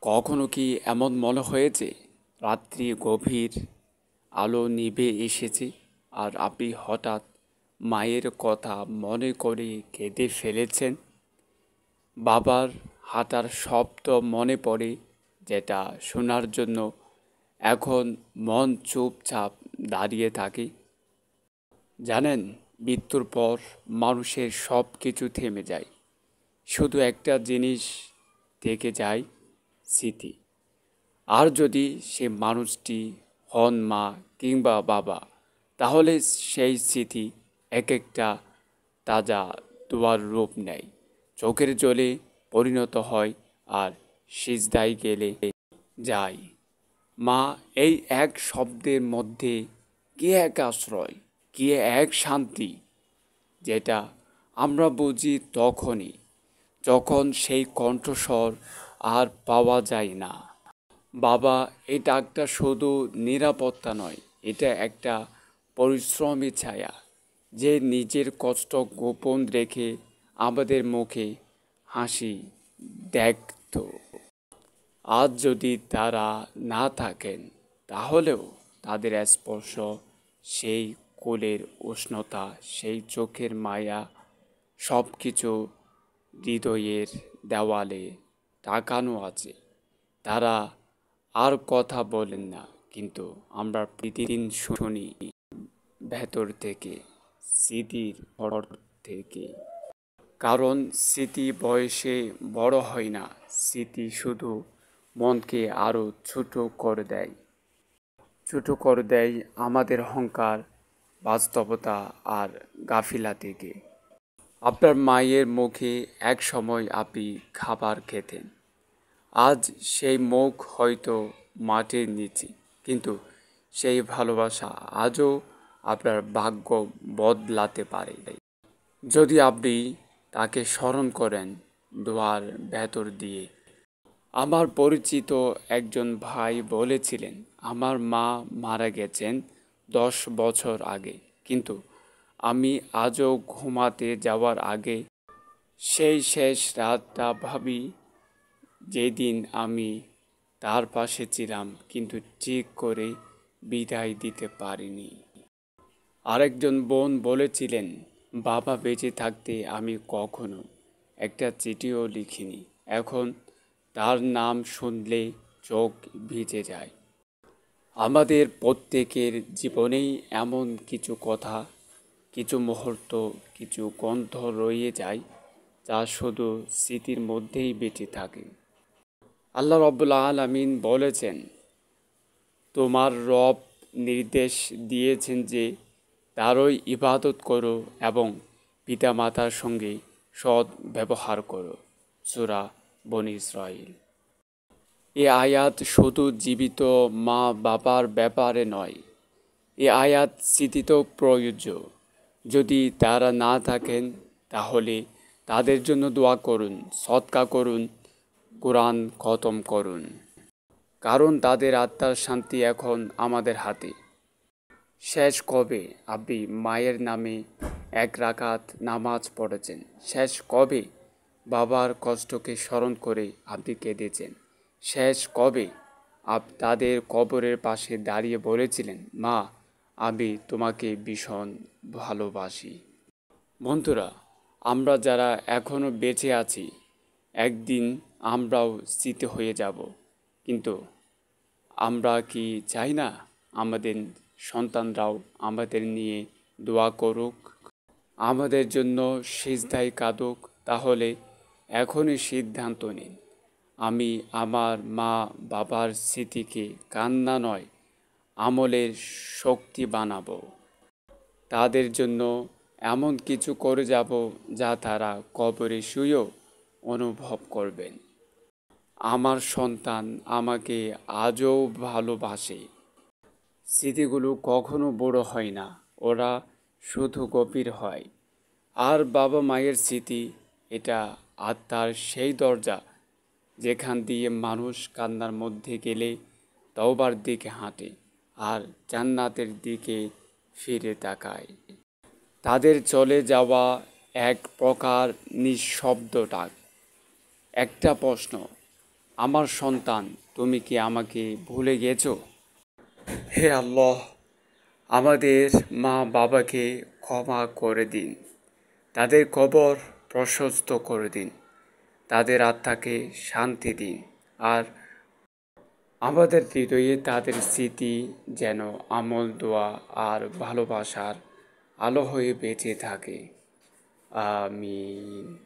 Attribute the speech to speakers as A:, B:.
A: কখনো কি এমন মনে হয়েছে রাত্রি গভীর, আলো নিভে এসেছে আর আপনি হঠাৎ মায়ের কথা মনে করে কেঁদে ফেলেছেন? বাবার হাঁটার শব্দ মনে পড়ে, যেটা শোনার জন্য এখন মন চুপচাপ দাঁড়িয়ে থাকে। জানেন, মৃত্যুর পর মানুষের সব কিছু থেমে যায়, শুধু একটা জিনিস থেকে যায়: স্মৃতি। আর যদি সে মানুষটি হন মা কিংবা বাবা, তাহলে সেই স্মৃতি এক একটা তাজা দোয়ার রূপ নেয়, চোখের জলে পরিণত হয় আর সিজদায় গেলে যায়। মা, এই এক শব্দের মধ্যে কি এক আশ্রয়, কি এক শান্তি, যেটা আমরা বুঝি তখনই যখন সেই কণ্ঠস্বর আর পাওয়া যায় না। বাবা, এই ডাকটা শুধু নিরাপত্তা নয়, এটা একটা পরিশ্রমী ছায়া, যে নিজের কষ্ট গোপন রেখে আমাদের মুখে হাসি দেখত। আজ যদি তারা না থাকেন, তাহলেও তাদের স্পর্শ, সেই কোলের উষ্ণতা, সেই চোখের মায়া, সব কিছু হৃদয়ের দেওয়ালে টাকানো আছে। তারা আর কথা বলেন না, কিন্তু আমরা প্রতিদিন শুনি ভেতর থেকে, স্মৃতির ভর থেকে। কারণ স্মৃতি বয়সে বড় হয় না, স্মৃতি শুধু মনকে আরো ছোট করে দেয়। ছোট করে দেয় আমাদের অহংকার, বাস্তবতা আর গাফিলা থেকে। আপনার মায়ের মুখে এক সময় আপনি খাবার খেতেন। আজ সেই মুখ হয়তো মাটির নিচে, কিন্তু সেই ভালোবাসা আজও আপনার ভাগ্য বদলাতে পারে যদি আপনি তাকে স্মরণ করেন দোয়ার ভেতর দিয়ে। আমার পরিচিত একজন ভাই বলেছিলেন, আমার মা মারা গেছেন 10 বছর আগে, কিন্তু আমি আজও ঘুমাতে যাওয়ার আগে সেই শেষ রাতটা ভাবি, যেদিন আমি তার পাশে ছিলাম কিন্তু ঠিক করে বিদায় দিতে পারিনি। আরেকজন বোন বলেছিলেন, বাবা বেঁচে থাকতে আমি কখনো একটা চিঠিও লিখিনি, এখন তার নাম শুনলে চোখ ভিজে যায়। আমাদের প্রত্যেকের জীবনেই এমন কিছু কথা, কিছু মুহূর্ত, কিছু গন্ধ রয়ে যায়, যা শুধু স্মৃতির মধ্যেই বেঁচে থাকে। আল্লাহ রাব্বুল আলামিন বলেছেন, তোমার রব নির্দেশ দিয়েছেন যে তারই ইবাদত করো এবং পিতামাতার সঙ্গে সৎ ব্যবহার করো। সূরা বনী ইসরাঈল। এ আয়াত শুধু জীবিত মা বাবার ব্যাপারে নয়, এ আয়াত স্মৃতিতেও প্রযোজ্য। যদি তারা না থাকেন, তাহলে তাদের জন্য দোয়া করুন, সদকা করুন, কোরআন খতম করুন। কারণ তাদের আত্মার শান্তি এখন আমাদের হাতে। শেষ কবে আপনি মায়ের নামে 1 রাকাত নামাজ পড়েছেন? শেষ কবে বাবার কষ্টকে স্মরণ করে আপনি কেঁদেছেন? শেষ কবে তাদের কবরের পাশে দাঁড়িয়ে বলেছিলেন, মা, আমি তোমাকে ভীষণ ভালোবাসি? বন্ধুরা, আমরা যারা এখনো বেঁচে আছি, একদিন আমরাও স্মৃতি হয়ে যাব, কিন্তু আমরা কি চাই না আমাদের সন্তানরাও আমাদের নিয়ে দোয়া করুক, আমাদের জন্য সিজদায় কাঁদুক? তাহলে এখনই সিদ্ধান্ত নিন, আমি আমার মা বাবার স্মৃতিকে কান্না নয়, আমলের শক্তি বানাবো। তাদের জন্য এমন কিছু করে যাব যা তারা কবরে শুয়েও অনুভব করবেন, আমার সন্তান আমাকে আজও ভালোবাসে। স্মৃতিগুলো কখনো বড় হয় না, ওরা শুধু গভীর হয়। আর বাবা মায়ের স্মৃতি, এটা আত্মার সেই দরজা যেখান দিয়ে মানুষ কান্নার মধ্যে গেলে তওবার দিকে হাঁটে আর জান্নাতের দিকে ফিরে তাকায়। তাদের চলে যাওয়া এক প্রকার নিঃশব্দ ডাক। একটা প্রশ্ন, আমার সন্তান, তুমি কি আমাকে ভুলে গেছো? হে আল্লাহ, আমাদের মা বাবাকে ক্ষমা করে দিন, তাদের কবর প্রশস্ত করে দিন, তাদের আত্মাকে শান্তি দিন, আর আমাদের হৃদয়ে তাদের স্মৃতি যেন আমল দোয়া আর ভালোবাসার আলো হয়ে বেঁচে থাকে। আমিন।